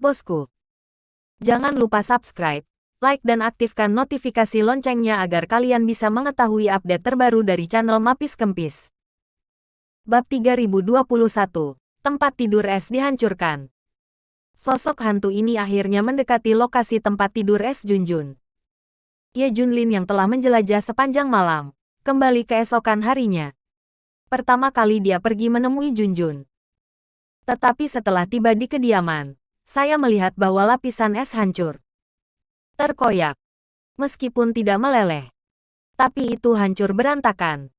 bosku. Jangan lupa subscribe, like dan aktifkan notifikasi loncengnya agar kalian bisa mengetahui update terbaru dari channel Mapis Kempis. Bab 3021, Tempat Tidur Es Dihancurkan. Sosok hantu ini akhirnya mendekati lokasi tempat tidur es Junjun. Ye Junlin yang telah menjelajah sepanjang malam, kembali keesokan harinya. Pertama kali dia pergi menemui Junjun. Tetapi setelah tiba di kediaman, saya melihat bahwa lapisan es hancur. Terkoyak. Meskipun tidak meleleh. Tapi itu hancur berantakan.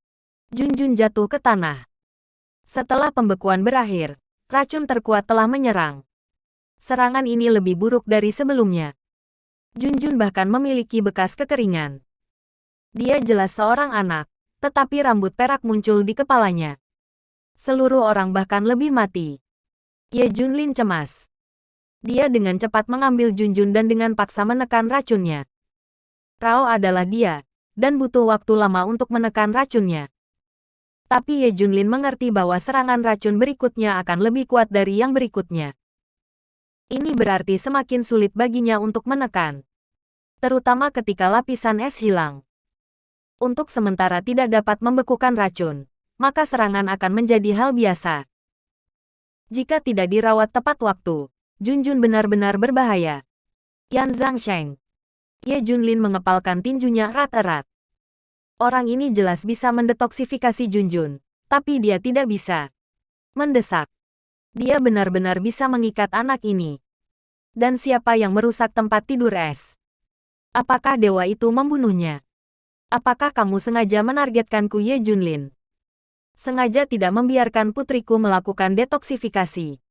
Junjun jatuh ke tanah. Setelah pembekuan berakhir, racun terkuat telah menyerang. Serangan ini lebih buruk dari sebelumnya. Junjun bahkan memiliki bekas kekeringan. Dia jelas seorang anak, tetapi rambut perak muncul di kepalanya. Seluruh orang bahkan lebih mati. Ye Junlin cemas. Dia dengan cepat mengambil Junjun dan dengan paksa menekan racunnya. Rao adalah dia, dan butuh waktu lama untuk menekan racunnya. Tapi Ye Junlin mengerti bahwa serangan racun berikutnya akan lebih kuat dari yang berikutnya. Ini berarti semakin sulit baginya untuk menekan. Terutama ketika lapisan es hilang. Untuk sementara tidak dapat membekukan racun, maka serangan akan menjadi hal biasa. Jika tidak dirawat tepat waktu, Junjun benar-benar berbahaya. Yan Zhangsheng. Ye Junlin mengepalkan tinjunya erat-erat. Orang ini jelas bisa mendetoksifikasi Junjun, tapi dia tidak bisa mendesak. Dia benar-benar bisa mengikat anak ini. Dan siapa yang merusak tempat tidur es? Apakah dewa itu membunuhnya? Apakah kamu sengaja menargetkanku, Ye Junlin? Sengaja tidak membiarkan putriku melakukan detoksifikasi.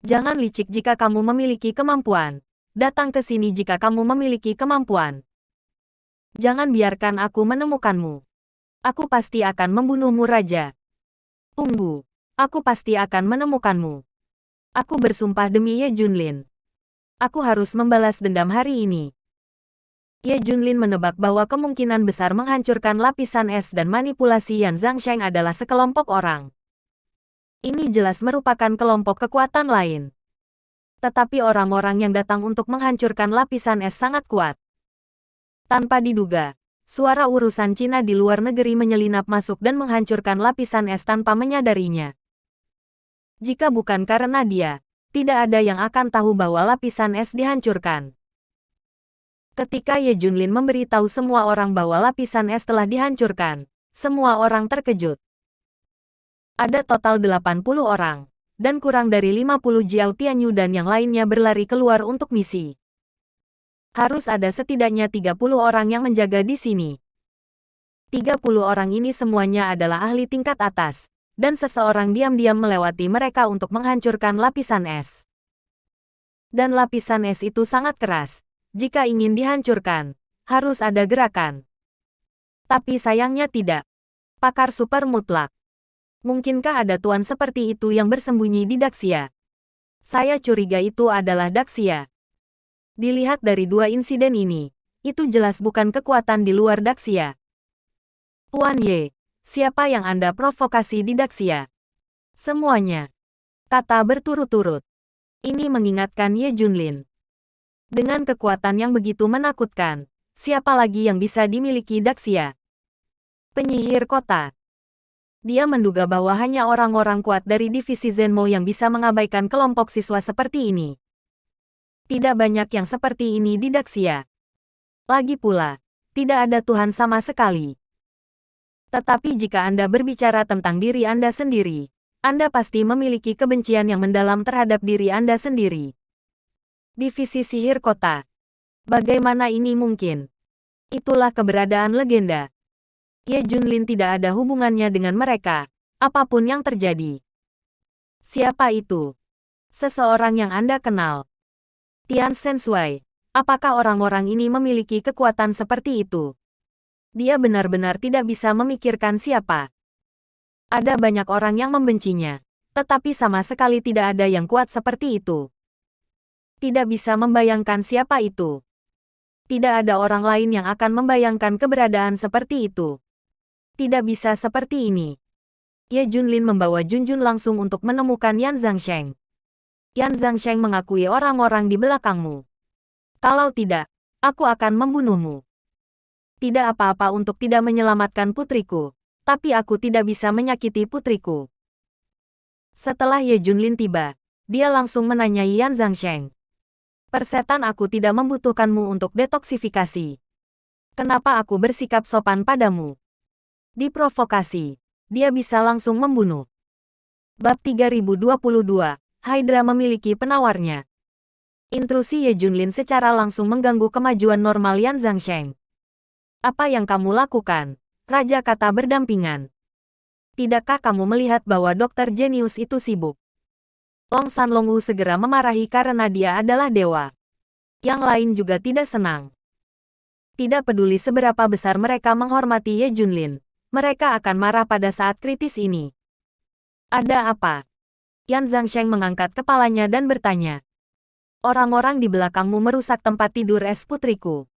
Jangan licik jika kamu memiliki kemampuan. Datang ke sini jika kamu memiliki kemampuan. Jangan biarkan aku menemukanmu. Aku pasti akan membunuhmu, Raja. Tunggu. Aku pasti akan menemukanmu. Aku bersumpah demi Ye Junlin. Aku harus membalas dendam hari ini. Ye Junlin menebak bahwa kemungkinan besar menghancurkan lapisan es dan manipulasi Yan Zhangsheng adalah sekelompok orang. Ini jelas merupakan kelompok kekuatan lain. Tetapi orang-orang yang datang untuk menghancurkan lapisan es sangat kuat. Tanpa diduga, suara urusan Cina di luar negeri menyelinap masuk dan menghancurkan lapisan es tanpa menyadarinya. Jika bukan karena dia, tidak ada yang akan tahu bahwa lapisan es dihancurkan. Ketika Ye Junlin memberitahu semua orang bahwa lapisan es telah dihancurkan, semua orang terkejut. Ada total 80 orang, dan kurang dari 50 Jiao Tianyu dan yang lainnya berlari keluar untuk misi. Harus ada setidaknya 30 orang yang menjaga di sini. 30 orang ini semuanya adalah ahli tingkat atas, dan seseorang diam-diam melewati mereka untuk menghancurkan lapisan es. Dan lapisan es itu sangat keras. Jika ingin dihancurkan, harus ada gerakan. Tapi sayangnya tidak. Pakar super mutlak. Mungkinkah ada tuan seperti itu yang bersembunyi di Daxia? Saya curiga itu adalah Daxia. Dilihat dari dua insiden ini, itu jelas bukan kekuatan di luar Daxia. Tuan Ye, siapa yang Anda provokasi di Daxia? Semuanya. Kata berturut-turut. Ini mengingatkan Ye Junlin. Dengan kekuatan yang begitu menakutkan, siapa lagi yang bisa dimiliki Daxia? Penyihir kota. Dia menduga bahwa hanya orang-orang kuat dari divisi Zenmo yang bisa mengabaikan kelompok siswa seperti ini. Tidak banyak yang seperti ini di Daxia. Lagi pula, tidak ada Tuhan sama sekali. Tetapi jika Anda berbicara tentang diri Anda sendiri, Anda pasti memiliki kebencian yang mendalam terhadap diri Anda sendiri. Divisi sihir kota. Bagaimana ini mungkin? Itulah keberadaan legenda. Ye Junlin tidak ada hubungannya dengan mereka, apapun yang terjadi. Siapa itu? Seseorang yang Anda kenal. Tian Sensui. Apakah orang-orang ini memiliki kekuatan seperti itu? Dia benar-benar tidak bisa memikirkan siapa. Ada banyak orang yang membencinya, tetapi sama sekali tidak ada yang kuat seperti itu. Tidak bisa membayangkan siapa itu. Tidak ada orang lain yang akan membayangkan keberadaan seperti itu. Tidak bisa seperti ini. Ye Junlin membawa Junjun langsung untuk menemukan Yan Zhangsheng. Yan Zhangsheng mengakui orang-orang di belakangmu. Kalau tidak, aku akan membunuhmu. Tidak apa-apa untuk tidak menyelamatkan putriku, tapi aku tidak bisa menyakiti putriku. Setelah Ye Junlin tiba, dia langsung menanyai Yan Zhangsheng. Persetan, aku tidak membutuhkanmu untuk detoksifikasi. Kenapa aku bersikap sopan padamu? Diprovokasi, dia bisa langsung membunuh. Bab 3022, Hydra memiliki penawarnya. Intrusi Ye Junlin secara langsung mengganggu kemajuan normal Yan Zhangsheng. Apa yang kamu lakukan? Raja kata berdampingan. Tidakkah kamu melihat bahwa dokter jenius itu sibuk? Long San Longwu segera memarahi karena dia adalah dewa. Yang lain juga tidak senang. Tidak peduli seberapa besar mereka menghormati Ye Junlin, mereka akan marah pada saat kritis ini. Ada apa? Yan Zhangsheng mengangkat kepalanya dan bertanya. Orang-orang di belakangmu merusak tempat tidur es putriku.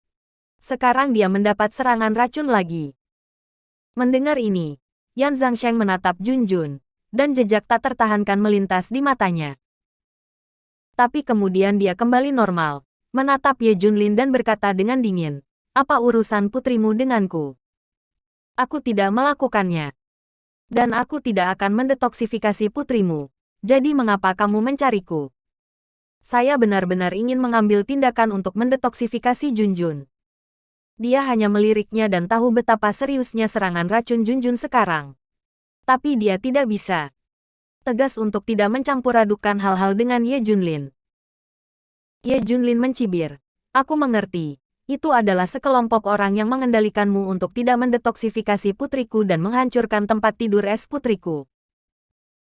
Sekarang dia mendapat serangan racun lagi. Mendengar ini, Yan Zhangsheng menatap Junjun, dan jejak tak tertahankan melintas di matanya. Tapi kemudian dia kembali normal, menatap Ye Junlin dan berkata dengan dingin, apa urusan putrimu denganku? Aku tidak melakukannya. Dan aku tidak akan mendetoksifikasi putrimu. Jadi mengapa kamu mencariku? Saya benar-benar ingin mengambil tindakan untuk mendetoksifikasi Junjun. Dia hanya meliriknya dan tahu betapa seriusnya serangan racun Junjun sekarang. Tapi dia tidak bisa. Tegas untuk tidak mencampur adukan hal-hal dengan Ye Junlin. Ye Junlin mencibir. Aku mengerti. Itu adalah sekelompok orang yang mengendalikanmu untuk tidak mendetoksifikasi putriku dan menghancurkan tempat tidur es putriku.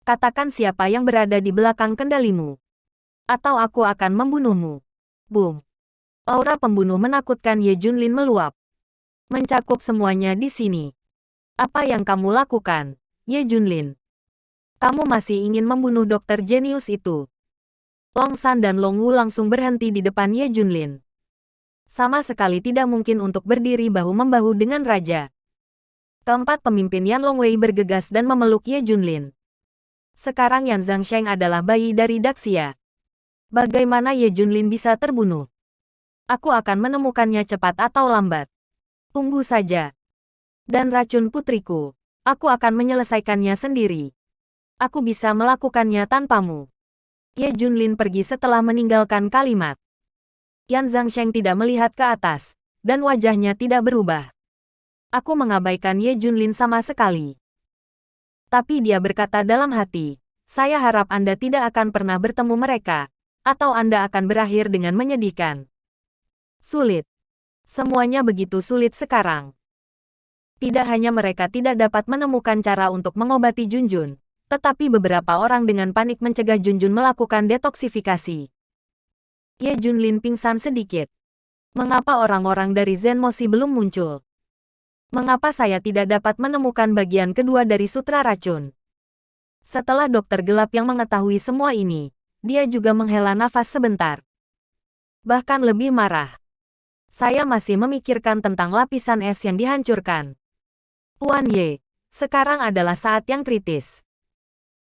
Katakan siapa yang berada di belakang kendalimu. Atau aku akan membunuhmu. Boom. Aura pembunuh menakutkan Ye Junlin meluap. Mencakup semuanya di sini. Apa yang kamu lakukan, Ye Junlin? Kamu masih ingin membunuh dokter jenius itu? Long San dan Long Wu langsung berhenti di depan Ye Junlin. Sama sekali tidak mungkin untuk berdiri bahu-membahu dengan raja. Keempat pemimpin Yan Longwei bergegas dan memeluk Ye Junlin. Sekarang Yan Zhangsheng adalah bayi dari Daxia. Bagaimana Ye Junlin bisa terbunuh? Aku akan menemukannya cepat atau lambat. Tunggu saja. Dan racun putriku, aku akan menyelesaikannya sendiri. Aku bisa melakukannya tanpamu. Ye Junlin pergi setelah meninggalkan kalimat. Yan Zhangsheng tidak melihat ke atas, dan wajahnya tidak berubah. Aku mengabaikan Ye Junlin sama sekali. Tapi dia berkata dalam hati, saya harap Anda tidak akan pernah bertemu mereka, atau Anda akan berakhir dengan menyedihkan. Sulit. Semuanya begitu sulit sekarang. Tidak hanya mereka tidak dapat menemukan cara untuk mengobati Junjun, tetapi beberapa orang dengan panik mencegah Junjun melakukan detoksifikasi. Ye Junlin pingsan sedikit. Mengapa orang-orang dari Zenmoshi belum muncul? Mengapa saya tidak dapat menemukan bagian kedua dari sutra racun? Setelah dokter gelap yang mengetahui semua ini, dia juga menghela nafas sebentar. Bahkan lebih marah. Saya masih memikirkan tentang lapisan es yang dihancurkan. Tuan Ye, sekarang adalah saat yang kritis.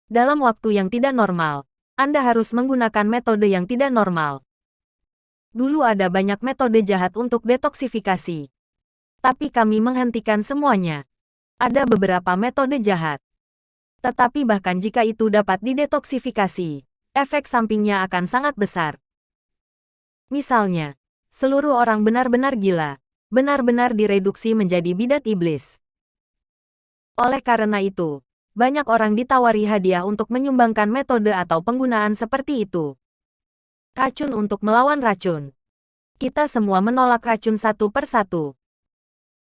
Dalam waktu yang tidak normal, Anda harus menggunakan metode yang tidak normal. Dulu ada banyak metode jahat untuk detoksifikasi. Tapi kami menghentikan semuanya. Ada beberapa metode jahat. Tetapi bahkan jika itu dapat didetoksifikasi, efek sampingnya akan sangat besar. Misalnya, seluruh orang benar-benar gila, benar-benar direduksi menjadi bidat iblis. Oleh karena itu, banyak orang ditawari hadiah untuk menyumbangkan metode atau penggunaan seperti itu. Racun untuk melawan racun. Kita semua menolak racun satu persatu.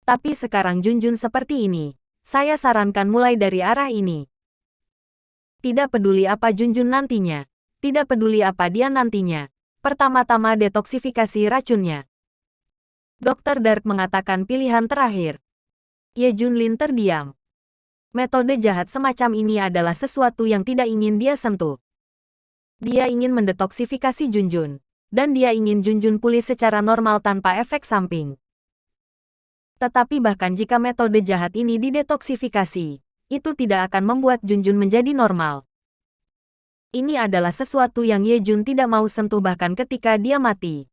Tapi sekarang Junjun seperti ini, saya sarankan mulai dari arah ini. Tidak peduli apa Junjun nantinya, tidak peduli apa dia nantinya, pertama-tama detoksifikasi racunnya. Dr. Dark mengatakan pilihan terakhir. Ye Junlin terdiam. Metode jahat semacam ini adalah sesuatu yang tidak ingin dia sentuh. Dia ingin mendetoksifikasi Junjun, dan dia ingin Junjun pulih secara normal tanpa efek samping. Tetapi bahkan jika metode jahat ini didetoksifikasi, itu tidak akan membuat Junjun menjadi normal. Ini adalah sesuatu yang Ye Jun tidak mau sentuh bahkan ketika dia mati.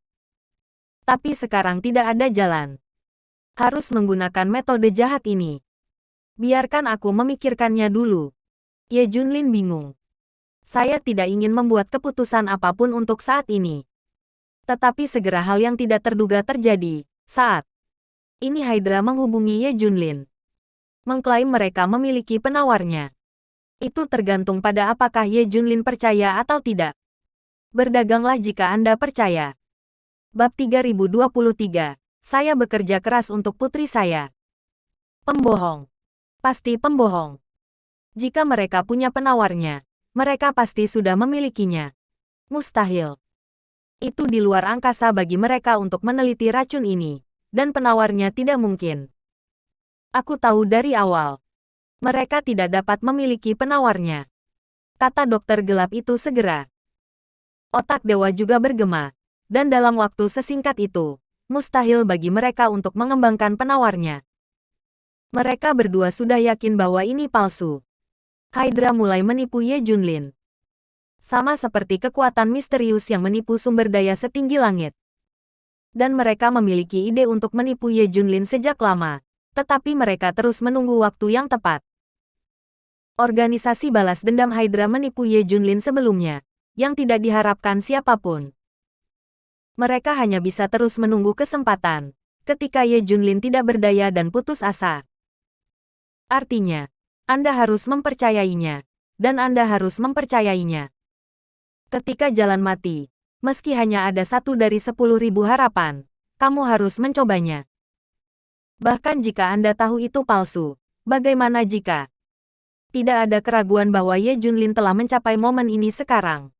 Tapi sekarang tidak ada jalan. Harus menggunakan metode jahat ini. Biarkan aku memikirkannya dulu. Ye Junlin bingung. Saya tidak ingin membuat keputusan apapun untuk saat ini. Tetapi segera hal yang tidak terduga terjadi. Saat ini Hydra menghubungi Ye Junlin. Mengklaim mereka memiliki penawarnya. Itu tergantung pada apakah Ye Junlin percaya atau tidak. Berdaganglah jika Anda percaya. Bab 3023. Saya bekerja keras untuk putri saya. Pembohong. Pasti pembohong. Jika mereka punya penawarnya, mereka pasti sudah memilikinya. Mustahil. Itu di luar angkasa bagi mereka untuk meneliti racun ini, dan penawarnya tidak mungkin. Aku tahu dari awal. Mereka tidak dapat memiliki penawarnya. Kata dokter gelap itu segera. Otak dewa juga bergema, dan dalam waktu sesingkat itu, mustahil bagi mereka untuk mengembangkan penawarnya. Mereka berdua sudah yakin bahwa ini palsu. Hydra mulai menipu Ye Junlin. Sama seperti kekuatan misterius yang menipu sumber daya setinggi langit. Dan mereka memiliki ide untuk menipu Ye Junlin sejak lama, tetapi mereka terus menunggu waktu yang tepat. Organisasi balas dendam Hydra menipu Ye Junlin sebelumnya, yang tidak diharapkan siapapun. Mereka hanya bisa terus menunggu kesempatan, ketika Ye Junlin tidak berdaya dan putus asa. Artinya, Anda harus mempercayainya, dan Anda harus mempercayainya. Ketika jalan mati, meski hanya ada 1 dari 10.000 harapan, kamu harus mencobanya. Bahkan jika Anda tahu itu palsu, bagaimana jika tidak ada keraguan bahwa Ye Junlin telah mencapai momen ini sekarang?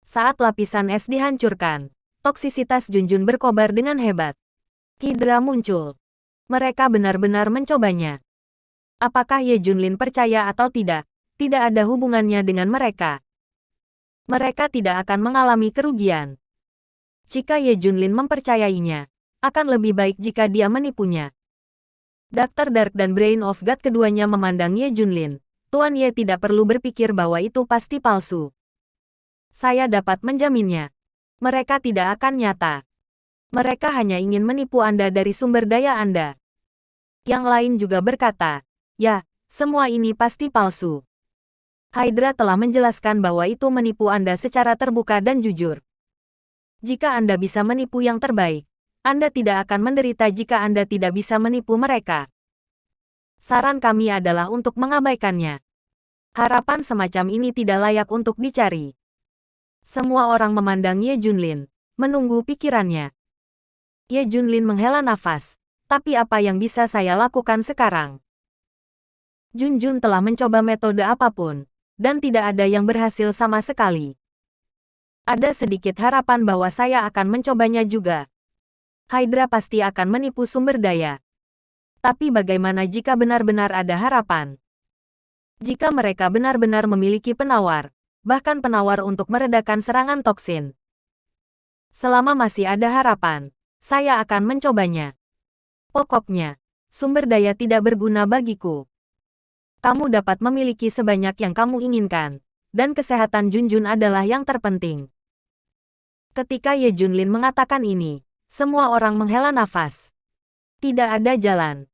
Saat lapisan es dihancurkan, toksisitas Junjun berkobar dengan hebat. Hydra muncul. Mereka benar-benar mencobanya. Apakah Ye Junlin percaya atau tidak ada hubungannya dengan mereka. Mereka tidak akan mengalami kerugian. Jika Ye Junlin mempercayainya, akan lebih baik jika dia menipunya. Dr. Dark dan Brain of God keduanya memandang Ye Junlin. Tuan Ye tidak perlu berpikir bahwa itu pasti palsu. Saya dapat menjaminnya. Mereka tidak akan nyata. Mereka hanya ingin menipu Anda dari sumber daya Anda. Yang lain juga berkata, ya, semua ini pasti palsu. Hydra telah menjelaskan bahwa itu menipu Anda secara terbuka dan jujur. Jika Anda bisa menipu yang terbaik, Anda tidak akan menderita jika Anda tidak bisa menipu mereka. Saran kami adalah untuk mengabaikannya. Harapan semacam ini tidak layak untuk dicari. Semua orang memandang Ye Junlin, menunggu pikirannya. Ye Junlin menghela nafas. Tapi apa yang bisa saya lakukan sekarang? Junjun telah mencoba metode apapun, dan tidak ada yang berhasil sama sekali. Ada sedikit harapan bahwa saya akan mencobanya juga. Hydra pasti akan menipu sumber daya. Tapi bagaimana jika benar-benar ada harapan? Jika mereka benar-benar memiliki penawar, bahkan penawar untuk meredakan serangan toksin. Selama masih ada harapan, saya akan mencobanya. Pokoknya, sumber daya tidak berguna bagiku. Kamu dapat memiliki sebanyak yang kamu inginkan, dan kesehatan Junjun adalah yang terpenting. Ketika Ye Junlin mengatakan ini, semua orang menghela nafas. Tidak ada jalan.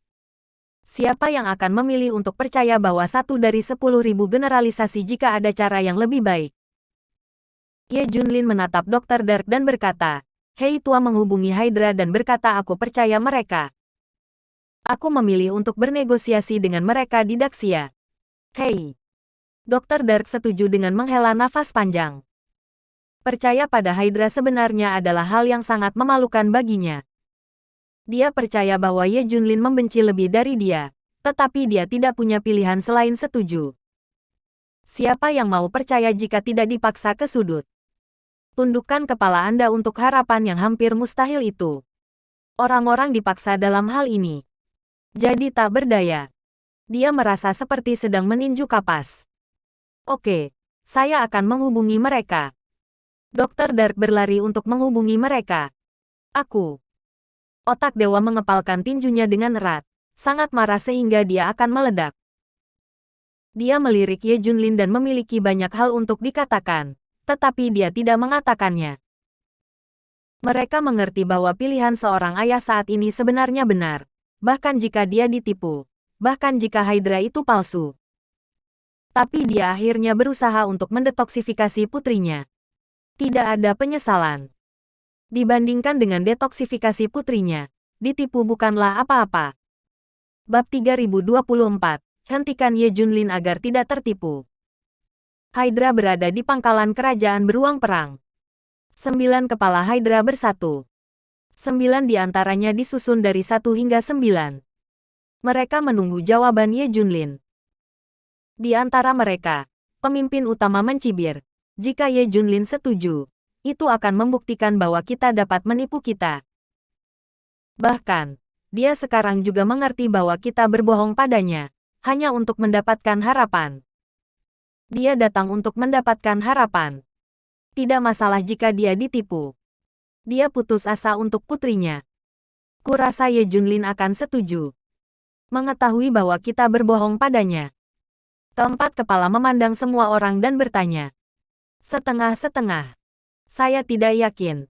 Siapa yang akan memilih untuk percaya bahwa 1 dari 10.000 generalisasi jika ada cara yang lebih baik? Ye Junlin menatap Dr. Dark dan berkata, Hei Tua menghubungi Hydra dan berkata aku percaya mereka. Aku memilih untuk bernegosiasi dengan mereka di Daxia. Hei. Dr. Dark setuju dengan menghela nafas panjang. Percaya pada Hydra sebenarnya adalah hal yang sangat memalukan baginya. Dia percaya bahwa Ye Junlin membenci lebih dari dia, tetapi dia tidak punya pilihan selain setuju. Siapa yang mau percaya jika tidak dipaksa ke sudut? Tundukkan kepala Anda untuk harapan yang hampir mustahil itu. Orang-orang dipaksa dalam hal ini. Jadi tak berdaya. Dia merasa seperti sedang meninju kapas. Oke, saya akan menghubungi mereka. Dr. Dark berlari untuk menghubungi mereka. Aku. Otak dewa mengepalkan tinjunya dengan erat, sangat marah sehingga dia akan meledak. Dia melirik Ye Junlin dan memiliki banyak hal untuk dikatakan, tetapi dia tidak mengatakannya. Mereka mengerti bahwa pilihan seorang ayah saat ini sebenarnya benar, bahkan jika dia ditipu, bahkan jika Hydra itu palsu. Tapi dia akhirnya berusaha untuk mendetoksifikasi putrinya. Tidak ada penyesalan. Dibandingkan dengan detoksifikasi putrinya, ditipu bukanlah apa-apa. Bab 3024, hentikan Ye Junlin agar tidak tertipu. Hydra berada di pangkalan kerajaan beruang perang. 9 kepala Hydra bersatu. 9 di antaranya disusun dari 1 hingga 9. Mereka menunggu jawaban Ye Junlin. Di antara mereka, pemimpin utama mencibir, jika Ye Junlin setuju, itu akan membuktikan bahwa kita dapat menipu kita. Bahkan, dia sekarang juga mengerti bahwa kita berbohong padanya, hanya untuk mendapatkan harapan. Dia datang untuk mendapatkan harapan. Tidak masalah jika dia ditipu. Dia putus asa untuk putrinya. Kurasa Ye Junlin akan setuju. Mengetahui bahwa kita berbohong padanya. Keempat kepala memandang semua orang dan bertanya. Setengah-setengah. Saya tidak yakin.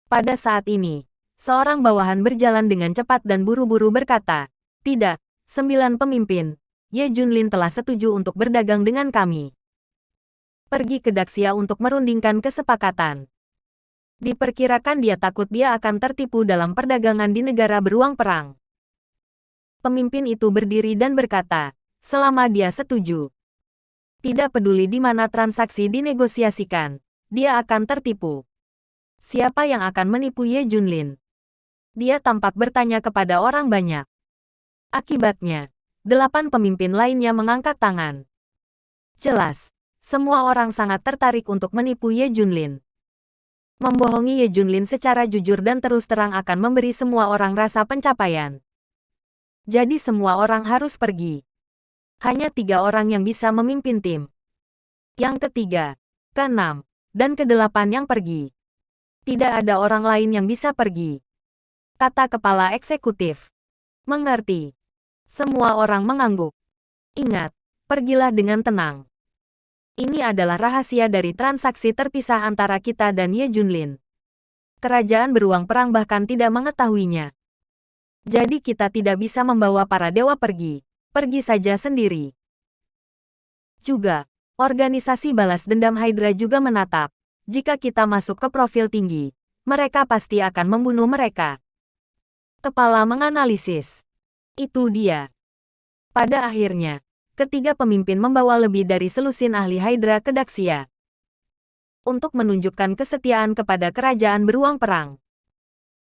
Pada saat ini, seorang bawahan berjalan dengan cepat dan buru-buru berkata, tidak, 9 pemimpin, Ye Junlin telah setuju untuk berdagang dengan kami. Pergi ke Daxia untuk merundingkan kesepakatan. Diperkirakan dia takut dia akan tertipu dalam perdagangan di negara beruang perang. Pemimpin itu berdiri dan berkata, selama dia setuju. Tidak peduli di mana transaksi dinegosiasikan, dia akan tertipu. Siapa yang akan menipu Ye Junlin? Dia tampak bertanya kepada orang banyak. Akibatnya, 8 pemimpin lainnya mengangkat tangan. Jelas, semua orang sangat tertarik untuk menipu Ye Junlin. Membohongi Ye Junlin secara jujur dan terus terang akan memberi semua orang rasa pencapaian. Jadi semua orang harus pergi. Hanya 3 orang yang bisa memimpin tim. Yang ketiga, keenam, dan ke-8 yang pergi. Tidak ada orang lain yang bisa pergi. Kata kepala eksekutif. Mengerti. Semua orang mengangguk. Ingat, pergilah dengan tenang. Ini adalah rahasia dari transaksi terpisah antara kita dan Ye Junlin. Kerajaan beruang perang bahkan tidak mengetahuinya. Jadi kita tidak bisa membawa para dewa pergi. Pergi saja sendiri. Juga, organisasi balas dendam Hydra juga menatap. Jika kita masuk ke profil tinggi, mereka pasti akan membunuh mereka. Kepala menganalisis. Itu dia. Pada akhirnya, ketiga pemimpin membawa lebih dari selusin ahli Hydra ke Daxia. Untuk menunjukkan kesetiaan kepada kerajaan beruang perang.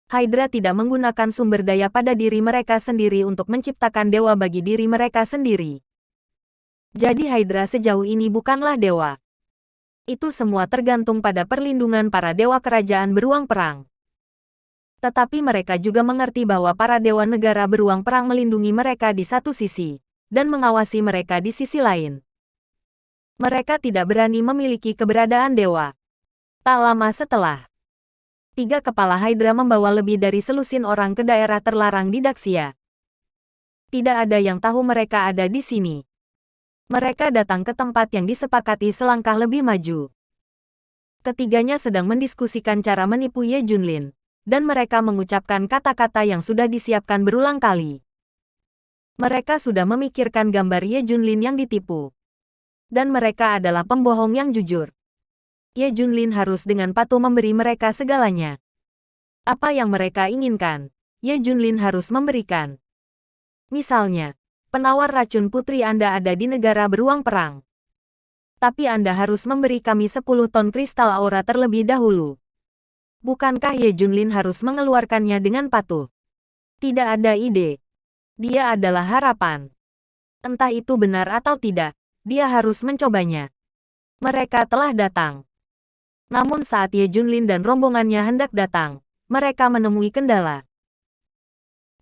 Hydra tidak menggunakan sumber daya pada diri mereka sendiri untuk menciptakan dewa bagi diri mereka sendiri. Jadi Hydra sejauh ini bukanlah dewa. Itu semua tergantung pada perlindungan para dewa kerajaan beruang perang. Tetapi mereka juga mengerti bahwa para dewa negara beruang perang melindungi mereka di satu sisi, dan mengawasi mereka di sisi lain. Mereka tidak berani memiliki keberadaan dewa. Tak lama setelah, 3 kepala Hydra membawa lebih dari selusin orang ke daerah terlarang di Daxia. Tidak ada yang tahu mereka ada di sini. Mereka datang ke tempat yang disepakati selangkah lebih maju. Ketiganya sedang mendiskusikan cara menipu Ye Junlin, dan mereka mengucapkan kata-kata yang sudah disiapkan berulang kali. Mereka sudah memikirkan gambar Ye Junlin yang ditipu. Dan mereka adalah pembohong yang jujur. Ye Junlin harus dengan patuh memberi mereka segalanya. Apa yang mereka inginkan, Ye Junlin harus memberikan. Misalnya, penawar racun putri Anda ada di negara beruang perang. Tapi Anda harus memberi kami 10 ton kristal aura terlebih dahulu. Bukankah Ye Junlin harus mengeluarkannya dengan patuh? Tidak ada ide. Dia adalah harapan. Entah itu benar atau tidak, dia harus mencobanya. Mereka telah datang. Namun saat Ye Junlin dan rombongannya hendak datang, mereka menemui kendala.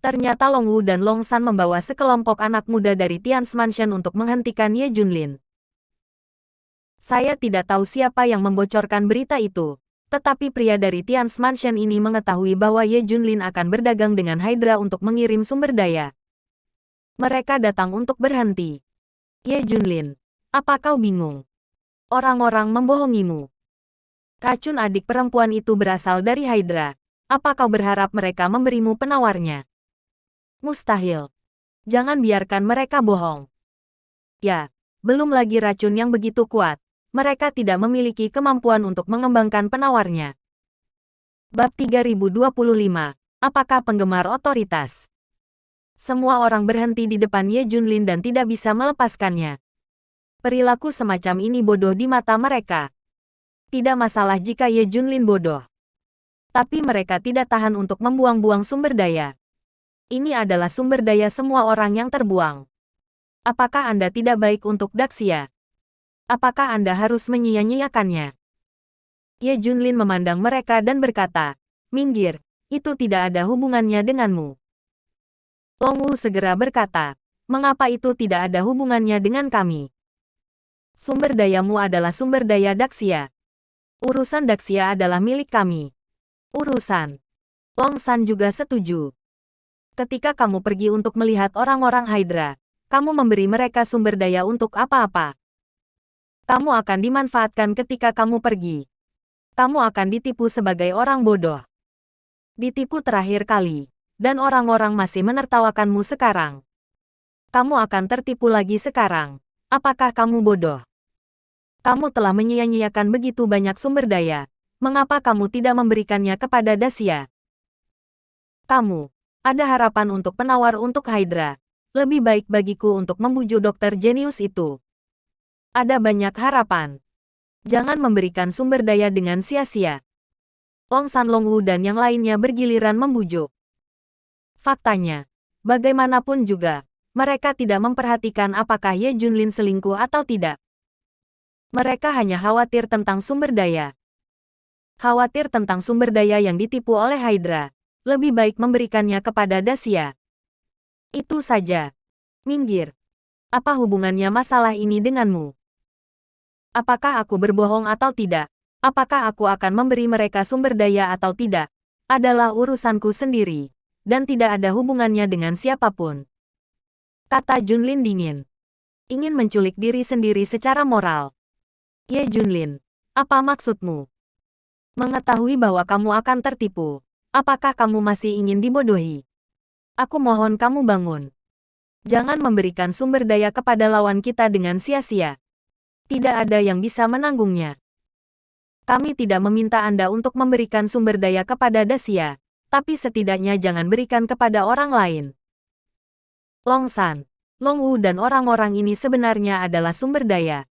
Ternyata Long Wu dan Long San membawa sekelompok anak muda dari Tian's Mansion untuk menghentikan Ye Junlin. Saya tidak tahu siapa yang membocorkan berita itu, tetapi pria dari Tian's Mansion ini mengetahui bahwa Ye Junlin akan berdagang dengan Hydra untuk mengirim sumber daya. Mereka datang untuk berhenti. Ye Junlin, apa kau bingung? Orang-orang membohongimu. Racun adik perempuan itu berasal dari Hydra. Apa kau berharap mereka memberimu penawarnya? Mustahil. Jangan biarkan mereka bohong. Ya, belum lagi racun yang begitu kuat. Mereka tidak memiliki kemampuan untuk mengembangkan penawarnya. Bab 3025. Apakah penggemar otoritas? Semua orang berhenti di depan Ye Junlin dan tidak bisa melepaskannya. Perilaku semacam ini bodoh di mata mereka. Tidak masalah jika Ye Junlin bodoh. Tapi mereka tidak tahan untuk membuang-buang sumber daya. Ini adalah sumber daya semua orang yang terbuang. Apakah Anda tidak baik untuk Daxia? Apakah Anda harus menyia-nyiakannya? Ye Junlin memandang mereka dan berkata, minggir, itu tidak ada hubungannya denganmu. Long Wu segera berkata, mengapa itu tidak ada hubungannya dengan kami? Sumber dayamu adalah sumber daya Daxia. Urusan Daxia adalah milik kami. Urusan. Long San juga setuju. Ketika kamu pergi untuk melihat orang-orang Hydra, kamu memberi mereka sumber daya untuk apa-apa. Kamu akan dimanfaatkan ketika kamu pergi. Kamu akan ditipu sebagai orang bodoh. Ditipu terakhir kali, dan orang-orang masih menertawakanmu sekarang. Kamu akan tertipu lagi sekarang. Apakah kamu bodoh? Kamu telah menyia-nyiakan begitu banyak sumber daya. Mengapa kamu tidak memberikannya kepada Daxia? Kamu, ada harapan untuk penawar untuk Hydra. Lebih baik bagiku untuk membujuk dokter jenius itu. Ada banyak harapan. Jangan memberikan sumber daya dengan sia-sia. Long San, Long Wu dan yang lainnya bergiliran membujuk. Faktanya, bagaimanapun juga, mereka tidak memperhatikan apakah Ye Junlin selingkuh atau tidak. Mereka hanya khawatir tentang sumber daya. Khawatir tentang sumber daya yang ditipu oleh Hydra. Lebih baik memberikannya kepada Daxia. Itu saja. Minggir. Apa hubungannya masalah ini denganmu? Apakah aku berbohong atau tidak? Apakah aku akan memberi mereka sumber daya atau tidak? Adalah urusanku sendiri. Dan tidak ada hubungannya dengan siapapun. Kata Junlin dingin. Ingin menculik diri sendiri secara moral. Ye Junlin, apa maksudmu? Mengetahui bahwa kamu akan tertipu. Apakah kamu masih ingin dibodohi? Aku mohon kamu bangun. Jangan memberikan sumber daya kepada lawan kita dengan sia-sia. Tidak ada yang bisa menanggungnya. Kami tidak meminta Anda untuk memberikan sumber daya kepada Daxia, tapi setidaknya jangan berikan kepada orang lain. Long San, Long Wu dan orang-orang ini sebenarnya adalah sumber daya.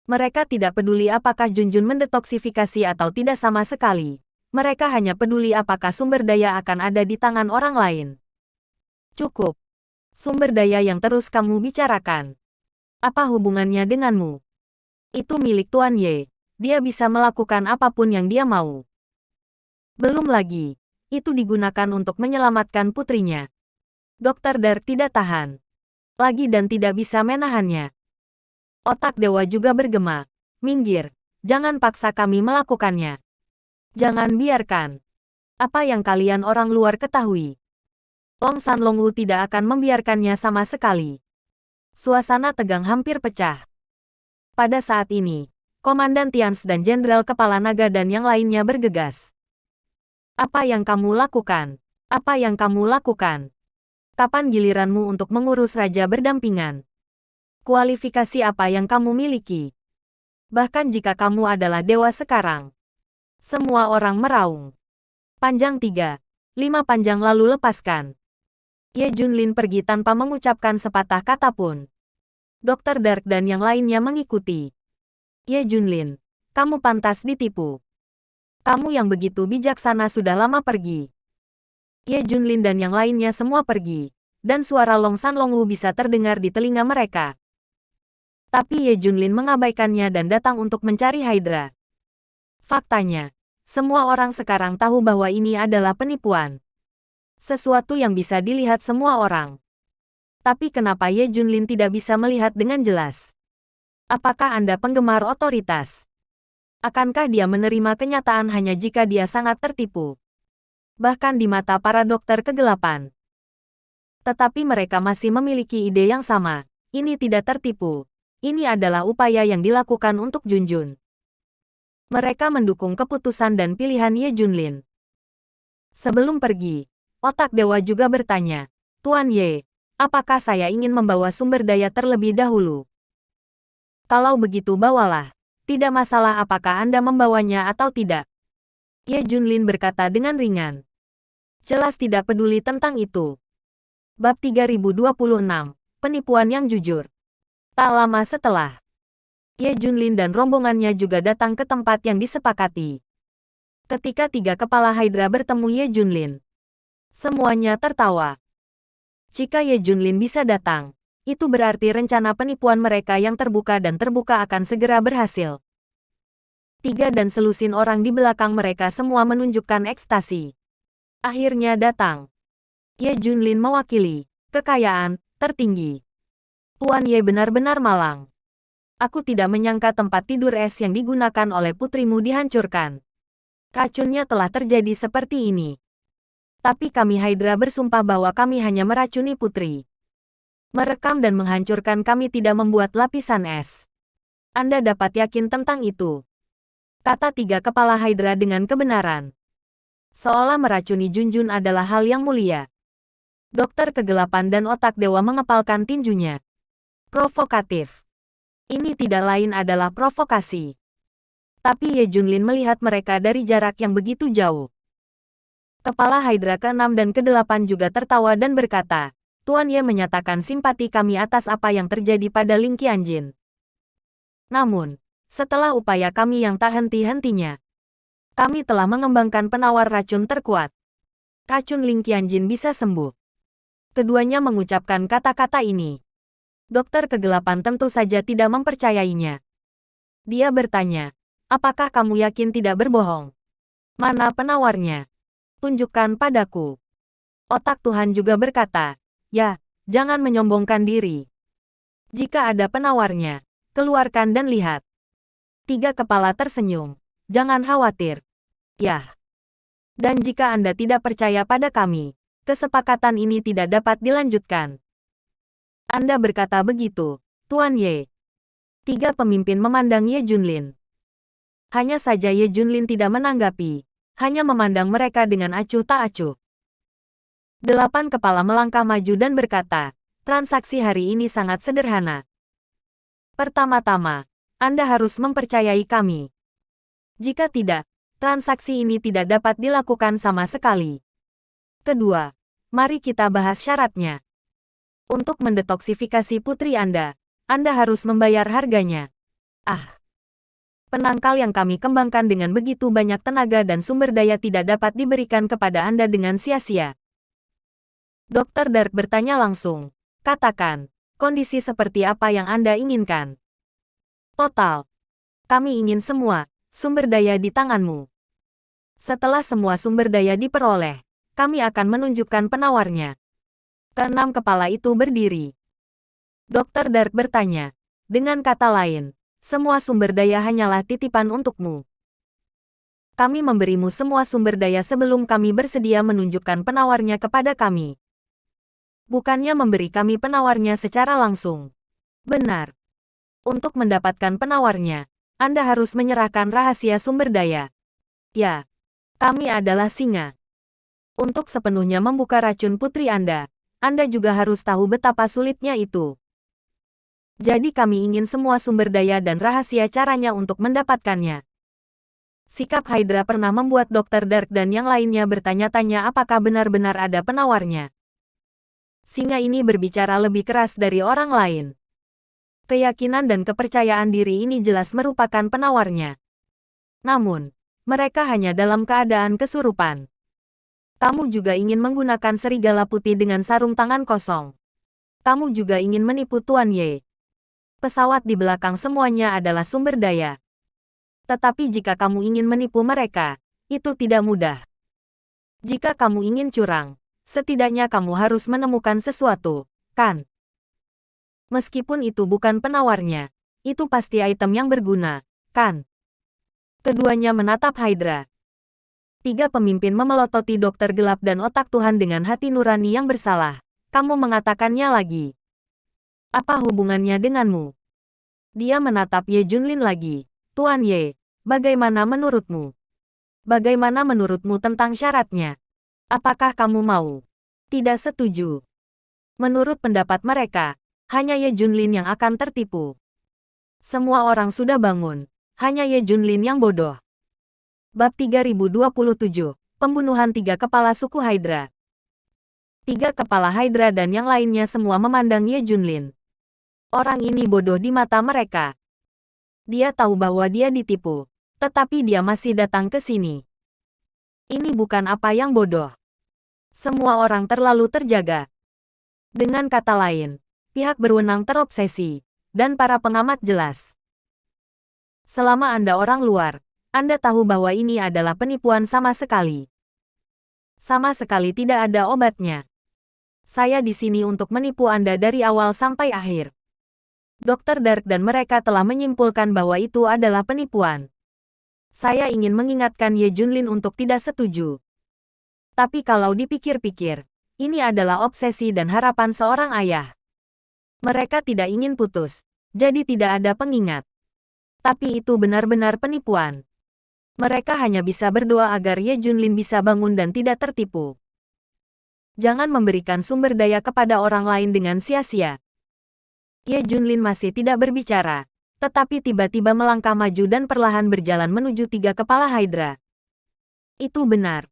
Mereka tidak peduli apakah Junjun mendetoksifikasi atau tidak sama sekali. Mereka hanya peduli apakah sumber daya akan ada di tangan orang lain. Cukup. Sumber daya yang terus kamu bicarakan. Apa hubungannya denganmu? Itu milik Tuan Ye. Dia bisa melakukan apapun yang dia mau. Belum lagi, itu digunakan untuk menyelamatkan putrinya. Dr. Dark tidak tahan lagi dan tidak bisa menahannya. Otak dewa juga bergema. Minggir, jangan paksa kami melakukannya. Jangan biarkan. Apa yang kalian orang luar ketahui? Long San, Long Wu tidak akan membiarkannya sama sekali. Suasana tegang hampir pecah. Pada saat ini, Komandan Tians dan Jenderal Kepala Naga dan yang lainnya bergegas. Apa yang kamu lakukan? Apa yang kamu lakukan? Kapan giliranmu untuk mengurus raja berdampingan? Kualifikasi apa yang kamu miliki? Bahkan jika kamu adalah dewa sekarang. Semua orang meraung. Panjang 3, 5 panjang lalu lepaskan. Ye Junlin pergi tanpa mengucapkan sepatah kata pun. Dr. Dark dan yang lainnya mengikuti. Ye Junlin, kamu pantas ditipu. Kamu yang begitu bijaksana sudah lama pergi. Ye Junlin dan yang lainnya semua pergi. Dan suara Long San, Long Wu bisa terdengar di telinga mereka. Tapi Ye Junlin mengabaikannya dan datang untuk mencari Hydra. Faktanya, semua orang sekarang tahu bahwa ini adalah penipuan. Sesuatu yang bisa dilihat semua orang. Tapi kenapa Ye Junlin tidak bisa melihat dengan jelas? Apakah Anda penggemar otoritas? Akankah dia menerima kenyataan hanya jika dia sangat tertipu? Bahkan di mata para dokter kegelapan. Tetapi mereka masih memiliki ide yang sama. Ini tidak tertipu. Ini adalah upaya yang dilakukan untuk Junjun. Mereka mendukung keputusan dan pilihan Ye Junlin. Sebelum pergi, otak dewa juga bertanya, Tuan Ye, apakah saya ingin membawa sumber daya terlebih dahulu? Kalau begitu bawalah. Tidak masalah apakah Anda membawanya atau tidak. Ye Junlin berkata dengan ringan. Jelas tidak peduli tentang itu. Bab 3026, Penipuan yang Jujur. Tak lama setelah, Ye Junlin dan rombongannya juga datang ke tempat yang disepakati. Ketika tiga kepala Hydra bertemu Ye Junlin, semuanya tertawa. Jika Ye Junlin bisa datang, itu berarti rencana penipuan mereka yang terbuka dan terbuka akan segera berhasil. Tiga dan selusin orang di belakang mereka semua menunjukkan ekstasi. Akhirnya datang. Ye Junlin mewakili kekayaan tertinggi. Tuan Ye benar-benar malang. Aku tidak menyangka tempat tidur es yang digunakan oleh putrimu dihancurkan. Racunnya telah terjadi seperti ini. Tapi kami Hydra bersumpah bahwa kami hanya meracuni putri. Merekam dan menghancurkan kami tidak membuat lapisan es. Anda dapat yakin tentang itu. Kata tiga kepala Hydra dengan kebenaran. Seolah meracuni Junjun adalah hal yang mulia. Dokter Kegelapan dan Otak Dewa mengepalkan tinjunya. Provokatif. Ini tidak lain adalah provokasi. Tapi Ye Junlin melihat mereka dari jarak yang begitu jauh. Kepala Hydra ke-6 dan ke-8 juga tertawa dan berkata, Tuan Ye menyatakan simpati kami atas apa yang terjadi pada Ling Qianjin. Namun, setelah upaya kami yang tak henti-hentinya, kami telah mengembangkan penawar racun terkuat. Racun Ling Qianjin bisa sembuh. Keduanya mengucapkan kata-kata ini. Dokter Kegelapan tentu saja tidak mempercayainya. Dia bertanya, apakah kamu yakin tidak berbohong? Mana penawarnya? Tunjukkan padaku. Otak Tuhan juga berkata, ya, jangan menyombongkan diri. Jika ada penawarnya, keluarkan dan lihat. Tiga kepala tersenyum. Jangan khawatir. Yah. Dan jika Anda tidak percaya pada kami, kesepakatan ini tidak dapat dilanjutkan. Anda berkata begitu, Tuan Ye. Tiga pemimpin memandang Ye Junlin. Hanya saja Ye Junlin tidak menanggapi, hanya memandang mereka dengan acuh tak acuh. 8 kepala melangkah maju dan berkata, transaksi hari ini sangat sederhana. Pertama-tama, Anda harus mempercayai kami. Jika tidak, transaksi ini tidak dapat dilakukan sama sekali. Kedua, mari kita bahas syaratnya. Untuk mendetoksifikasi putri Anda harus membayar harganya. Penangkal yang kami kembangkan dengan begitu banyak tenaga dan sumber daya tidak dapat diberikan kepada Anda dengan sia-sia. Dr. Dark bertanya langsung. Katakan, kondisi seperti apa yang Anda inginkan? Total. Kami ingin semua sumber daya di tanganmu. Setelah semua sumber daya diperoleh, kami akan menunjukkan penawarnya. Keenam kepala itu berdiri. Dr. Dark bertanya, dengan kata lain, semua sumber daya hanyalah titipan untukmu. Kami memberimu semua sumber daya sebelum kami bersedia menunjukkan penawarnya kepada kami. Bukannya memberi kami penawarnya secara langsung. Benar. Untuk mendapatkan penawarnya, Anda harus menyerahkan rahasia sumber daya. Ya, kami adalah singa. Untuk sepenuhnya membuka racun putri Anda juga harus tahu betapa sulitnya itu. Jadi kami ingin semua sumber daya dan rahasia caranya untuk mendapatkannya. Sikap Hydra pernah membuat Dr. Dark dan yang lainnya bertanya-tanya apakah benar-benar ada penawarnya. Singa ini berbicara lebih keras dari orang lain. Keyakinan dan kepercayaan diri ini jelas merupakan penawarnya. Namun, mereka hanya dalam keadaan kesurupan. Kamu juga ingin menggunakan serigala putih dengan sarung tangan kosong. Kamu juga ingin menipu Tuan Ye. Pesawat di belakang semuanya adalah sumber daya. Tetapi jika kamu ingin menipu mereka, itu tidak mudah. Jika kamu ingin curang, setidaknya kamu harus menemukan sesuatu, kan? Meskipun itu bukan penawarnya, itu pasti item yang berguna, kan? Keduanya menatap Hydra. Tiga pemimpin memelototi Dokter Gelap dan Otak Tuhan dengan hati nurani yang bersalah. Kamu mengatakannya lagi. Apa hubungannya denganmu? Dia menatap Ye Junlin lagi. Tuan Ye, bagaimana menurutmu? Bagaimana menurutmu tentang syaratnya? Apakah kamu mau? Tidak setuju. Menurut pendapat mereka, hanya Ye Junlin yang akan tertipu. Semua orang sudah bangun, hanya Ye Junlin yang bodoh. Bab 3027, Pembunuhan 3 Kepala Suku Hydra. 3 kepala Hydra dan yang lainnya semua memandang Ye Junlin. Orang ini bodoh di mata mereka. Dia tahu bahwa dia ditipu, tetapi dia masih datang ke sini. Ini bukan apa yang bodoh. Semua orang terlalu terjaga. Dengan kata lain, pihak berwenang terobsesi, dan para pengamat jelas. Selama Anda orang luar, Anda tahu bahwa ini adalah penipuan sama sekali. Sama sekali tidak ada obatnya. Saya di sini untuk menipu Anda dari awal sampai akhir. Dr. Dark dan mereka telah menyimpulkan bahwa itu adalah penipuan. Saya ingin mengingatkan Ye Junlin untuk tidak setuju. Tapi kalau dipikir-pikir, ini adalah obsesi dan harapan seorang ayah. Mereka tidak ingin putus, jadi tidak ada pengingat. Tapi itu benar-benar penipuan. Mereka hanya bisa berdoa agar Ye Junlin bisa bangun dan tidak tertipu. Jangan memberikan sumber daya kepada orang lain dengan sia-sia. Ye Junlin masih tidak berbicara, tetapi tiba-tiba melangkah maju dan perlahan berjalan menuju 3 kepala Hydra. Itu benar.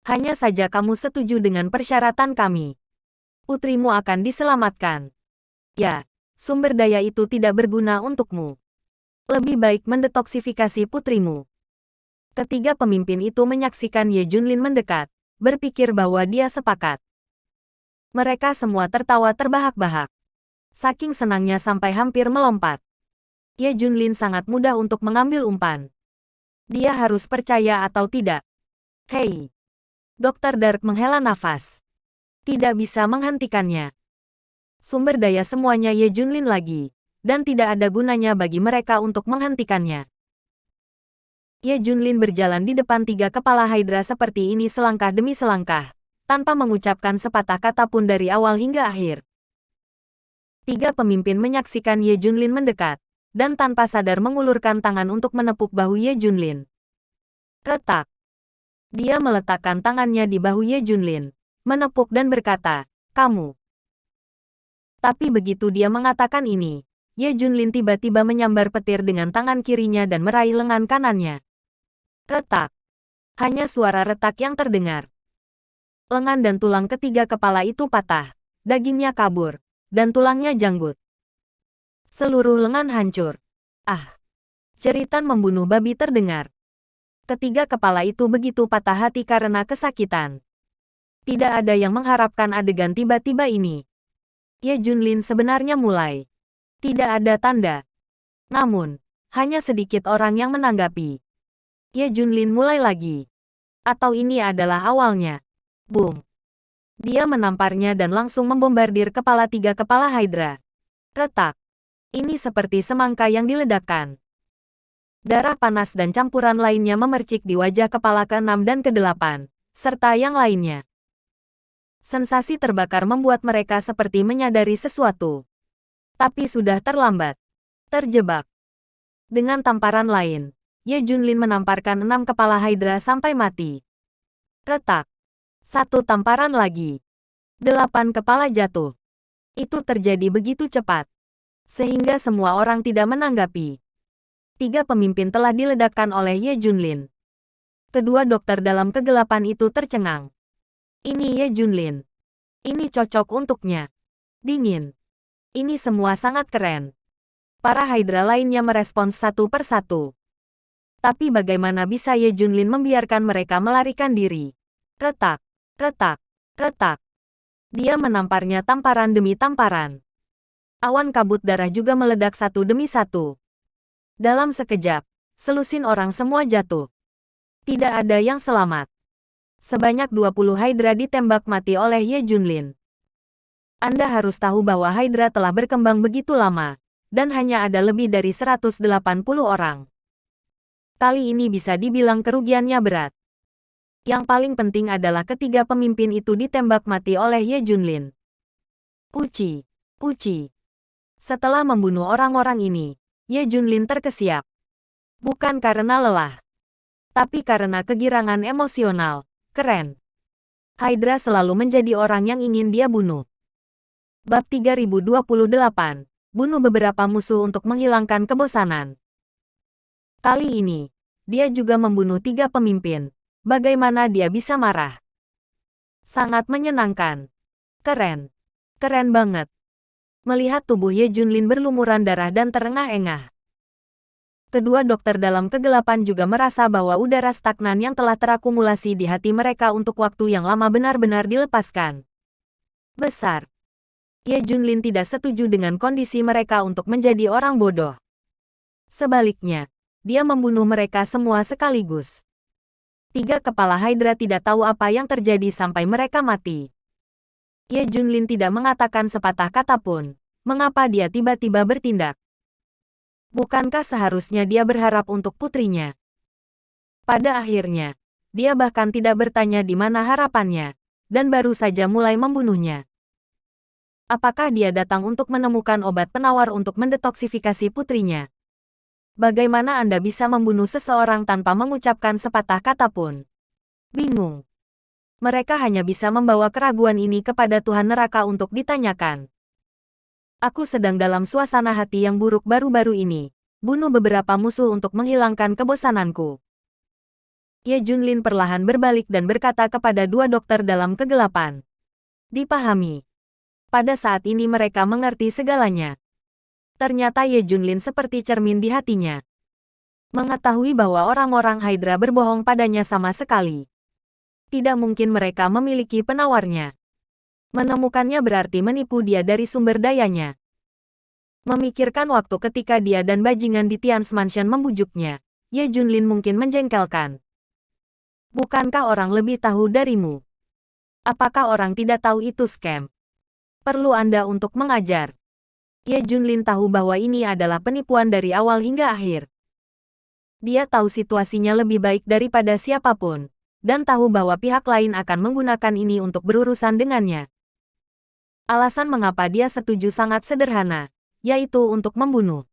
Hanya saja kamu setuju dengan persyaratan kami. Putrimu akan diselamatkan. Ya, sumber daya itu tidak berguna untukmu. Lebih baik mendetoksifikasi putrimu. Ketiga pemimpin itu menyaksikan Ye Junlin mendekat, berpikir bahwa dia sepakat. Mereka semua tertawa terbahak-bahak. Saking senangnya sampai hampir melompat. Ye Junlin sangat mudah untuk mengambil umpan. Dia harus percaya atau tidak. Hei! Dr. Dark menghela nafas. Tidak bisa menghentikannya. Sumber daya semuanya Ye Junlin lagi, dan tidak ada gunanya bagi mereka untuk menghentikannya. Ye Junlin berjalan di depan 3 kepala Hydra seperti ini selangkah demi selangkah, tanpa mengucapkan sepatah kata pun dari awal hingga akhir. 3 pemimpin menyaksikan Ye Junlin mendekat, dan tanpa sadar mengulurkan tangan untuk menepuk bahu Ye Junlin. Retak. Dia meletakkan tangannya di bahu Ye Junlin, menepuk dan berkata, "Kamu." Tapi begitu dia mengatakan ini, Ye Junlin tiba-tiba menyambar petir dengan tangan kirinya dan meraih lengan kanannya. Retak. Hanya suara retak yang terdengar. Lengan dan tulang ketiga kepala itu patah, dagingnya kabur, dan tulangnya janggut. Seluruh lengan hancur. Ah! Jeritan membunuh babi terdengar. Ketiga kepala itu begitu patah hati karena kesakitan. Tidak ada yang mengharapkan adegan tiba-tiba ini. Ye Junlin sebenarnya mulai. Tidak ada tanda. Namun, hanya sedikit orang yang menanggapi. Ye Junlin mulai lagi. Atau ini adalah awalnya. Boom. Dia menamparnya dan langsung membombardir kepala 3 kepala Hydra. Retak. Ini seperti semangka yang diledakkan. Darah panas dan campuran lainnya memercik di wajah kepala ke-6 dan ke-8, serta yang lainnya. Sensasi terbakar membuat mereka seperti menyadari sesuatu. Tapi sudah terlambat. Terjebak. Dengan tamparan lain, Ye Junlin menamparkan 6 kepala Hydra sampai mati. Retak. 1 tamparan lagi. 8 kepala jatuh. Itu terjadi begitu cepat, sehingga semua orang tidak menanggapi. 3 pemimpin telah diledakkan oleh Ye Junlin. Kedua dokter dalam kegelapan itu tercengang. Ini Ye Junlin. Ini cocok untuknya. Dingin. Ini semua sangat keren. Para Hydra lainnya merespons satu persatu. Tapi bagaimana bisa Ye Junlin membiarkan mereka melarikan diri? Retak, retak, retak. Dia menamparnya tamparan demi tamparan. Awan kabut darah juga meledak satu demi satu. Dalam sekejap, selusin orang semua jatuh. Tidak ada yang selamat. Sebanyak 20 Hydra ditembak mati oleh Ye Junlin. Anda harus tahu bahwa Hydra telah berkembang begitu lama, dan hanya ada lebih dari 180 orang. Kali ini bisa dibilang kerugiannya berat. Yang paling penting adalah ketiga pemimpin itu ditembak mati oleh Ye Junlin. Uci, uci. Setelah membunuh orang-orang ini, Ye Junlin terkesiap. Bukan karena lelah, tapi karena kegirangan emosional. Keren. Hydra selalu menjadi orang yang ingin dia bunuh. Bab 3028. Bunuh beberapa musuh untuk menghilangkan kebosanan. Kali ini, dia juga membunuh 3 pemimpin. Bagaimana dia bisa marah? Sangat menyenangkan. Keren. Keren banget. Melihat tubuh Ye Junlin berlumuran darah dan terengah-engah. Kedua dokter dalam kegelapan juga merasa bahwa udara stagnan yang telah terakumulasi di hati mereka untuk waktu yang lama benar-benar dilepaskan. Besar. Ye Junlin tidak setuju dengan kondisi mereka untuk menjadi orang bodoh. Sebaliknya, dia membunuh mereka semua sekaligus. 3 kepala Hydra tidak tahu apa yang terjadi sampai mereka mati. Ye Junlin tidak mengatakan sepatah kata pun. Mengapa dia tiba-tiba bertindak? Bukankah seharusnya dia berharap untuk putrinya? Pada akhirnya, dia bahkan tidak bertanya di mana harapannya, dan baru saja mulai membunuhnya. Apakah dia datang untuk menemukan obat penawar untuk mendetoksifikasi putrinya? Bagaimana Anda bisa membunuh seseorang tanpa mengucapkan sepatah kata pun? Bingung. Mereka hanya bisa membawa keraguan ini kepada Tuhan Neraka untuk ditanyakan. Aku sedang dalam suasana hati yang buruk baru-baru ini. Bunuh beberapa musuh untuk menghilangkan kebosananku. Ye Junlin perlahan berbalik dan berkata kepada 2 dokter dalam kegelapan. Dipahami. Pada saat ini mereka mengerti segalanya. Ternyata Ye Junlin seperti cermin di hatinya. Mengetahui bahwa orang-orang Hydra berbohong padanya sama sekali. Tidak mungkin mereka memiliki penawarnya. Menemukannya berarti menipu dia dari sumber dayanya. Memikirkan waktu ketika dia dan bajingan di Tian's Mansion membujuknya, Ye Junlin mungkin menjengkelkan. Bukankah orang lebih tahu darimu? Apakah orang tidak tahu itu scam? Perlu Anda untuk mengajar. Ye Junlin tahu bahwa ini adalah penipuan dari awal hingga akhir. Dia tahu situasinya lebih baik daripada siapapun, dan tahu bahwa pihak lain akan menggunakan ini untuk berurusan dengannya. Alasan mengapa dia setuju sangat sederhana, yaitu untuk membunuh.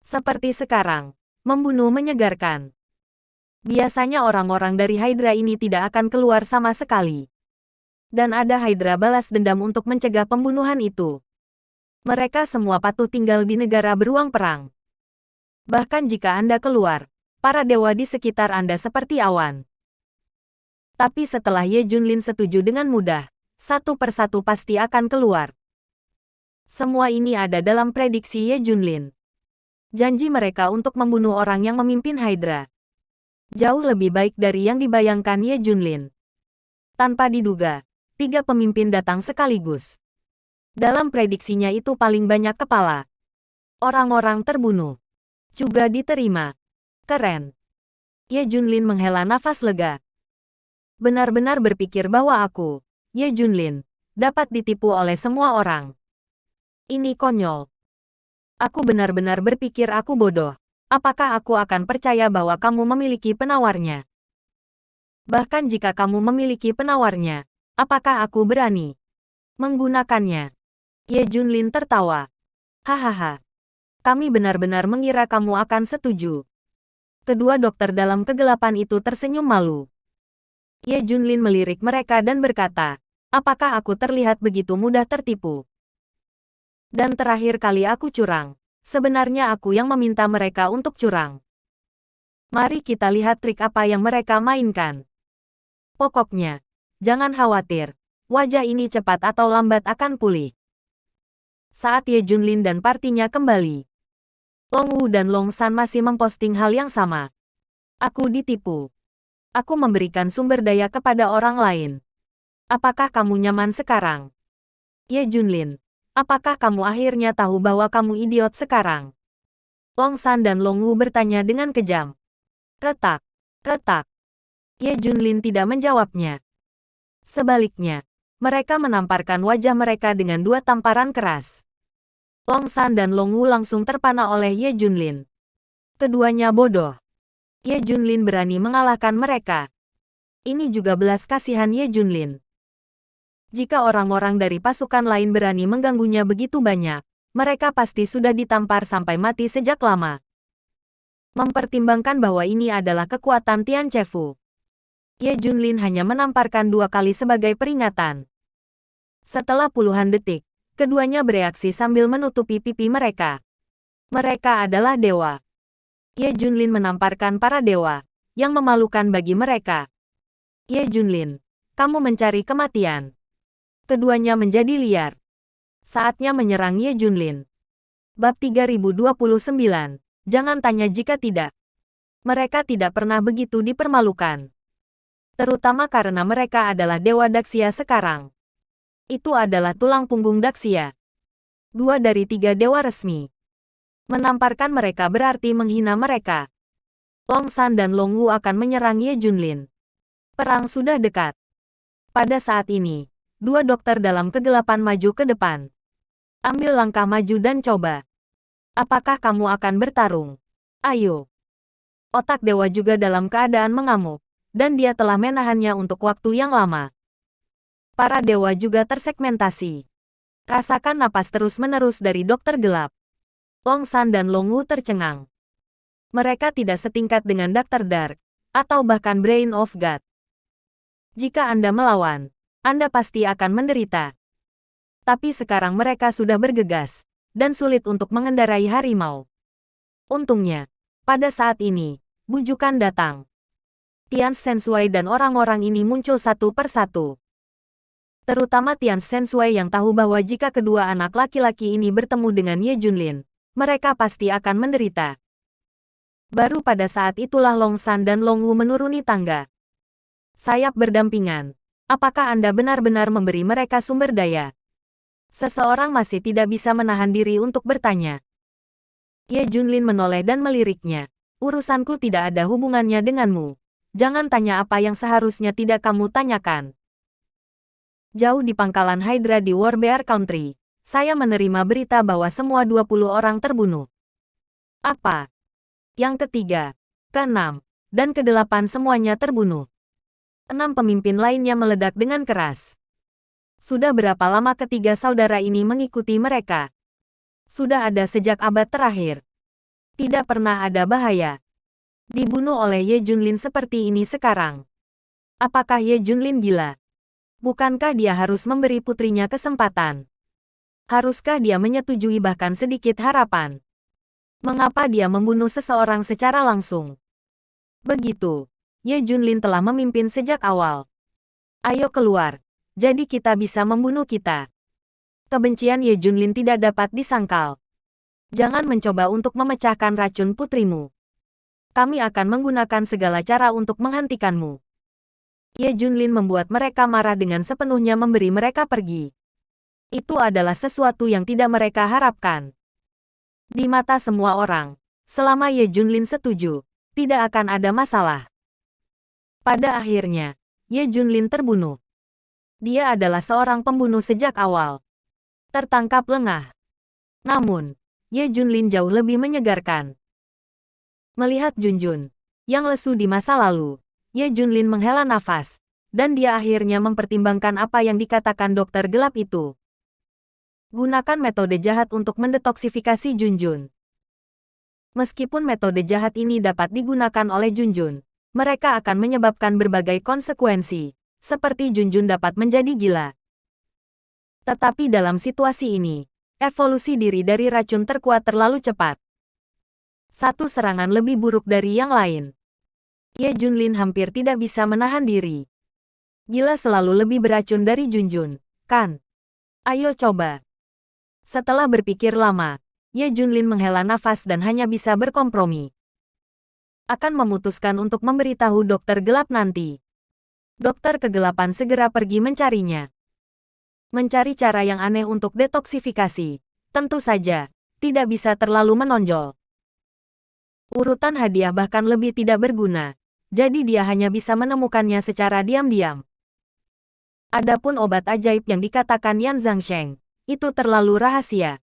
Seperti sekarang, membunuh menyegarkan. Biasanya orang-orang dari Hydra ini tidak akan keluar sama sekali. Dan ada Hydra balas dendam untuk mencegah pembunuhan itu. Mereka semua patuh tinggal di negara beruang perang. Bahkan jika Anda keluar, para dewa di sekitar Anda seperti awan. Tapi setelah Ye Junlin setuju dengan mudah, satu persatu pasti akan keluar. Semua ini ada dalam prediksi Ye Junlin. Janji mereka untuk membunuh orang yang memimpin Hydra. Jauh lebih baik dari yang dibayangkan Ye Junlin. Tanpa diduga, 3 pemimpin datang sekaligus. Dalam prediksinya itu paling banyak kepala. Orang-orang terbunuh. Juga diterima. Keren. Ye Junlin menghela nafas lega. Benar-benar berpikir bahwa aku, Ye Junlin, dapat ditipu oleh semua orang. Ini konyol. Aku benar-benar berpikir aku bodoh. Apakah aku akan percaya bahwa kamu memiliki penawarnya? Bahkan jika kamu memiliki penawarnya, apakah aku berani menggunakannya? Ye Junlin tertawa. Hahaha. Kami benar-benar mengira kamu akan setuju. Kedua dokter dalam kegelapan itu tersenyum malu. Ye Junlin melirik mereka dan berkata, apakah aku terlihat begitu mudah tertipu? Dan terakhir kali aku curang. Sebenarnya aku yang meminta mereka untuk curang. Mari kita lihat trik apa yang mereka mainkan. Pokoknya, jangan khawatir. Wajah ini cepat atau lambat akan pulih. Saat Ye Junlin dan partinya kembali, Long Wu dan Long San masih memposting hal yang sama. Aku ditipu. Aku memberikan sumber daya kepada orang lain. Apakah kamu nyaman sekarang? Ye Junlin, apakah kamu akhirnya tahu bahwa kamu idiot sekarang? Long San dan Long Wu bertanya dengan kejam. Retak, retak. Ye Junlin tidak menjawabnya. Sebaliknya, mereka menamparkan wajah mereka dengan 2 tamparan keras. Long San dan Long Wu langsung terpana oleh Ye Junlin. Keduanya bodoh. Ye Junlin berani mengalahkan mereka. Ini juga belas kasihan Ye Junlin. Jika orang-orang dari pasukan lain berani mengganggunya begitu banyak, mereka pasti sudah ditampar sampai mati sejak lama. Mempertimbangkan bahwa ini adalah kekuatan Tian Chefu, Ye Junlin hanya menamparkan 2 kali sebagai peringatan. Setelah puluhan detik, keduanya bereaksi sambil menutupi pipi mereka. Mereka adalah dewa. Ye Junlin menamparkan para dewa, yang memalukan bagi mereka. Ye Junlin, kamu mencari kematian. Keduanya menjadi liar. Saatnya menyerang Ye Junlin. Bab 3029. Jangan tanya jika tidak. Mereka tidak pernah begitu dipermalukan. Terutama karena mereka adalah Dewa Daxia sekarang. Itu adalah tulang punggung Daxia. 2 dari 3 dewa resmi. Menamparkan mereka berarti menghina mereka. Long San dan Long Wu akan menyerang Ye Junlin. Perang sudah dekat. Pada saat ini, 2 dokter dalam kegelapan maju ke depan. Ambil langkah maju dan coba. Apakah kamu akan bertarung? Ayo. Otak dewa juga dalam keadaan mengamuk, dan dia telah menahannya untuk waktu yang lama. Para dewa juga tersegmentasi. Rasakan napas terus-menerus dari dokter gelap. Long San dan Long Wu tercengang. Mereka tidak setingkat dengan Dr. Dark, atau bahkan Brain of God. Jika Anda melawan, Anda pasti akan menderita. Tapi sekarang mereka sudah bergegas, dan sulit untuk mengendarai harimau. Untungnya, pada saat ini, bujukan datang. Tian Sensui dan orang-orang ini muncul satu persatu. Terutama Tian Sensui yang tahu bahwa jika kedua anak laki-laki ini bertemu dengan Ye Junlin, mereka pasti akan menderita. Baru pada saat itulah Long San dan Long Wu menuruni tangga. Sayap berdampingan. Apakah Anda benar-benar memberi mereka sumber daya? Seseorang masih tidak bisa menahan diri untuk bertanya. Ye Junlin menoleh dan meliriknya. Urusanku tidak ada hubungannya denganmu. Jangan tanya apa yang seharusnya tidak kamu tanyakan. Jauh di pangkalan Hydra di Warbear Country, saya menerima berita bahwa semua 20 orang terbunuh. Apa? Yang ketiga, ke-6, dan ke-8 semuanya terbunuh. 6 pemimpin lainnya meledak dengan keras. Sudah berapa lama ketiga saudara ini mengikuti mereka? Sudah ada sejak abad terakhir. Tidak pernah ada bahaya. Dibunuh oleh Ye Junlin seperti ini sekarang. Apakah Ye Junlin gila? Bukankah dia harus memberi putrinya kesempatan? Haruskah dia menyetujui bahkan sedikit harapan? Mengapa dia membunuh seseorang secara langsung? Begitu, Ye Junlin telah memimpin sejak awal. Ayo keluar. Jadi kita bisa membunuh kita. Kebencian Ye Junlin tidak dapat disangkal. Jangan mencoba untuk memecahkan racun putrimu. Kami akan menggunakan segala cara untuk menghentikanmu. Ye Junlin membuat mereka marah dengan sepenuhnya memberi mereka pergi. Itu adalah sesuatu yang tidak mereka harapkan. Di mata semua orang, selama Ye Junlin setuju, tidak akan ada masalah. Pada akhirnya, Ye Junlin terbunuh. Dia adalah seorang pembunuh sejak awal. Tertangkap lengah. Namun, Ye Junlin jauh lebih menyegarkan. Melihat Junjun, yang lesu di masa lalu, Ye Junlin menghela nafas, dan dia akhirnya mempertimbangkan apa yang dikatakan dokter gelap itu. Gunakan metode jahat untuk mendetoksifikasi Junjun. Meskipun metode jahat ini dapat digunakan oleh Junjun, mereka akan menyebabkan berbagai konsekuensi. Seperti Junjun dapat menjadi gila. Tetapi dalam situasi ini, evolusi diri dari racun terkuat terlalu cepat. Satu serangan lebih buruk dari yang lain. Ye Junlin hampir tidak bisa menahan diri. Gila selalu lebih beracun dari Junjun, kan? Ayo coba. Setelah berpikir lama, Ye Junlin menghela nafas dan hanya bisa berkompromi. Akan memutuskan untuk memberitahu dokter gelap nanti. Dokter kegelapan segera pergi mencarinya. Mencari cara yang aneh untuk detoksifikasi. Tentu saja, tidak bisa terlalu menonjol. Urutan hadiah bahkan lebih tidak berguna. Jadi dia hanya bisa menemukannya secara diam-diam. Adapun obat ajaib yang dikatakan Yan Zhangsheng, itu terlalu rahasia.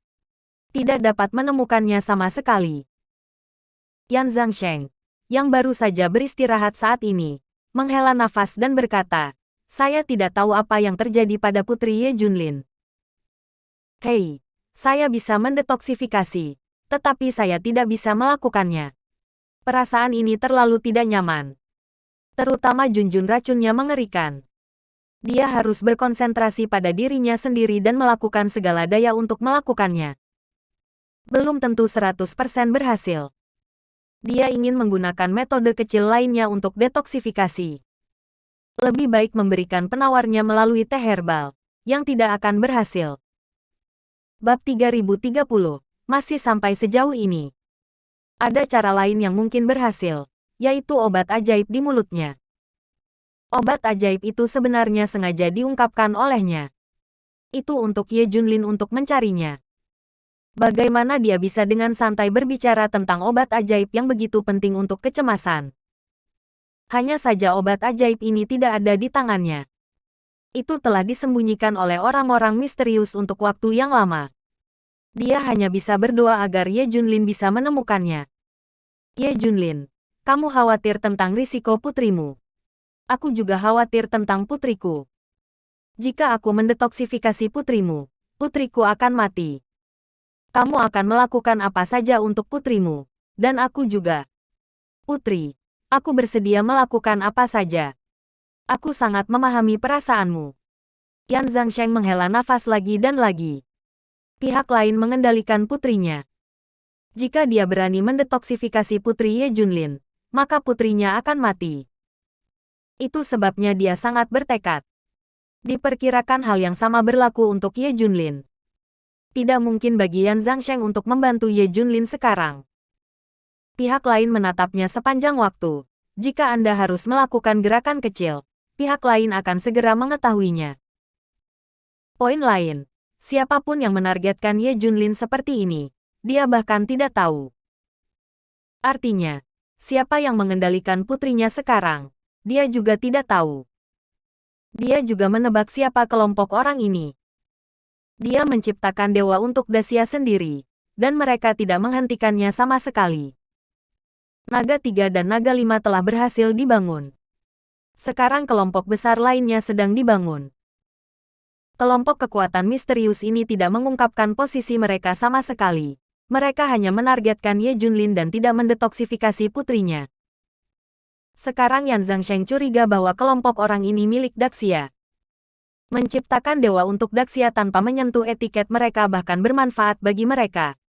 Tidak dapat menemukannya sama sekali. Yan Zhangsheng, yang baru saja beristirahat saat ini, menghela nafas dan berkata, saya tidak tahu apa yang terjadi pada putri Ye Junlin. Hei, Saya bisa mendetoksifikasi, tetapi saya tidak bisa melakukannya. Perasaan ini terlalu tidak nyaman. Terutama junjun racunnya mengerikan. Dia harus berkonsentrasi pada dirinya sendiri dan melakukan segala daya untuk melakukannya. Belum tentu 100% berhasil. Dia ingin menggunakan metode kecil lainnya untuk detoksifikasi. Lebih baik memberikan penawarnya melalui teh herbal, yang tidak akan berhasil. Bab 3030, masih sampai sejauh ini. Ada cara lain yang mungkin berhasil, yaitu obat ajaib di mulutnya. Obat ajaib itu sebenarnya sengaja diungkapkan olehnya. Itu untuk Ye Junlin untuk mencarinya. Bagaimana dia bisa dengan santai berbicara tentang obat ajaib yang begitu penting untuk kecemasan? Hanya saja obat ajaib ini tidak ada di tangannya. Itu telah disembunyikan oleh orang-orang misterius untuk waktu yang lama. Dia hanya bisa berdoa agar Ye Junlin bisa menemukannya. Ye Junlin, kamu khawatir tentang risiko putrimu. Aku juga khawatir tentang putriku. Jika aku mendetoksifikasi putrimu, putriku akan mati. Kamu akan melakukan apa saja untuk putrimu, dan aku juga. Putri, aku bersedia melakukan apa saja. Aku sangat memahami perasaanmu. Yan Zhangsheng menghela nafas lagi dan lagi. Pihak lain mengendalikan putrinya. Jika dia berani mendetoksifikasi putri Ye Junlin, maka putrinya akan mati. Itu sebabnya dia sangat bertekad. Diperkirakan hal yang sama berlaku untuk Ye Junlin. Tidak mungkin bagi Yan Zhangsheng untuk membantu Ye Junlin sekarang. Pihak lain menatapnya sepanjang waktu. Jika Anda harus melakukan gerakan kecil, pihak lain akan segera mengetahuinya. Poin lain, siapapun yang menargetkan Ye Junlin seperti ini, dia bahkan tidak tahu. Artinya, siapa yang mengendalikan putrinya sekarang, dia juga tidak tahu. Dia juga menebak siapa kelompok orang ini. Dia menciptakan dewa untuk Daxia sendiri, dan mereka tidak menghentikannya sama sekali. Naga 3 dan Naga 5 telah berhasil dibangun. Sekarang kelompok besar lainnya sedang dibangun. Kelompok kekuatan misterius ini tidak mengungkapkan posisi mereka sama sekali. Mereka hanya menargetkan Ye Junlin dan tidak mendetoksifikasi putrinya. Sekarang Yan Zhangsheng curiga bahwa kelompok orang ini milik Daxia. Menciptakan dewa untuk Daxia tanpa menyentuh etiket mereka bahkan bermanfaat bagi mereka.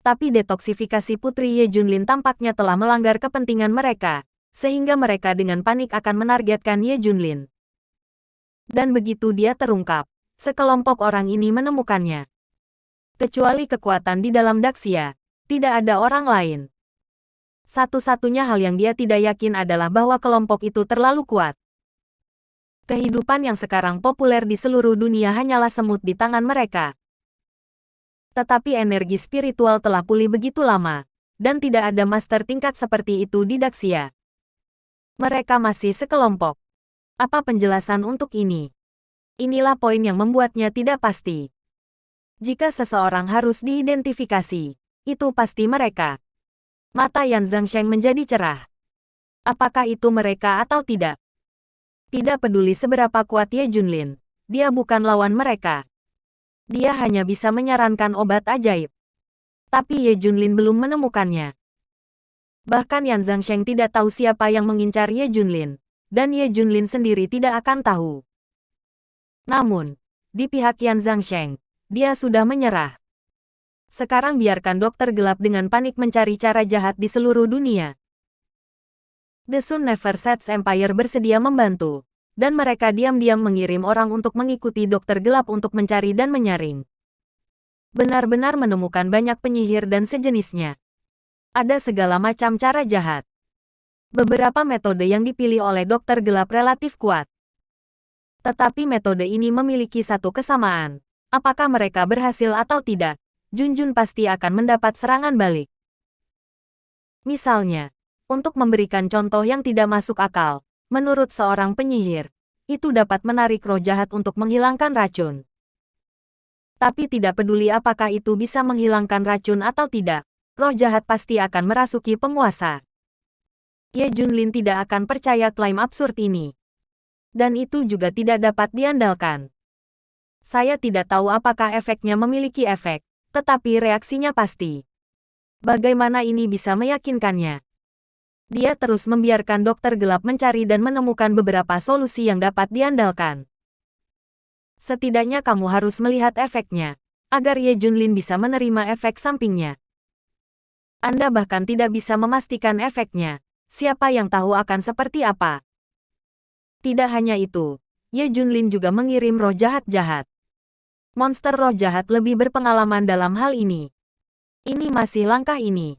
Tapi detoksifikasi putri Ye Junlin tampaknya telah melanggar kepentingan mereka, sehingga mereka dengan panik akan menargetkan Ye Junlin. Dan begitu dia terungkap, sekelompok orang ini menemukannya. Kecuali kekuatan di dalam Daxia, tidak ada orang lain. Satu-satunya hal yang dia tidak yakin adalah bahwa kelompok itu terlalu kuat. Kehidupan yang sekarang populer di seluruh dunia hanyalah semut di tangan mereka. Tetapi energi spiritual telah pulih begitu lama, dan tidak ada master tingkat seperti itu di Daxia. Mereka masih sekelompok. Apa penjelasan untuk ini? Inilah poin yang membuatnya tidak pasti. Jika seseorang harus diidentifikasi, itu pasti mereka. Mata Yan Zhangsheng menjadi cerah. Apakah itu mereka atau tidak? Tidak peduli seberapa kuat Ye Junlin, dia bukan lawan mereka. Dia hanya bisa menyarankan obat ajaib. Tapi Ye Junlin belum menemukannya. Bahkan Yan Zhangsheng tidak tahu siapa yang mengincar Ye Junlin, dan Ye Junlin sendiri tidak akan tahu. Namun, di pihak Yan Zhangsheng, dia sudah menyerah. Sekarang biarkan dokter gelap dengan panik mencari cara jahat di seluruh dunia. The Sun Never Sets Empire bersedia membantu, dan mereka diam-diam mengirim orang untuk mengikuti dokter gelap untuk mencari dan menyaring. Benar-benar menemukan banyak penyihir dan sejenisnya. Ada segala macam cara jahat. Beberapa metode yang dipilih oleh dokter gelap relatif kuat. Tetapi metode ini memiliki satu kesamaan. Apakah mereka berhasil atau tidak, Junjun pasti akan mendapat serangan balik. Misalnya, untuk memberikan contoh yang tidak masuk akal, menurut seorang penyihir, itu dapat menarik roh jahat untuk menghilangkan racun. Tapi tidak peduli apakah itu bisa menghilangkan racun atau tidak, roh jahat pasti akan merasuki penguasa. Ye Junlin tidak akan percaya klaim absurd ini. Dan itu juga tidak dapat diandalkan. Saya tidak tahu apakah efeknya memiliki efek, tetapi reaksinya pasti. Bagaimana ini bisa meyakinkannya? Dia terus membiarkan dokter gelap mencari dan menemukan beberapa solusi yang dapat diandalkan. Setidaknya kamu harus melihat efeknya, agar Ye Junlin bisa menerima efek sampingnya. Anda bahkan tidak bisa memastikan efeknya. Siapa yang tahu akan seperti apa? Tidak hanya itu, Ye Junlin juga mengirim roh jahat-jahat. Monster roh jahat lebih berpengalaman dalam hal ini. Ini masih langkah ini,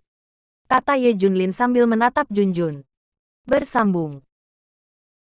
kata Ye Junlin sambil menatap Junjun. Bersambung.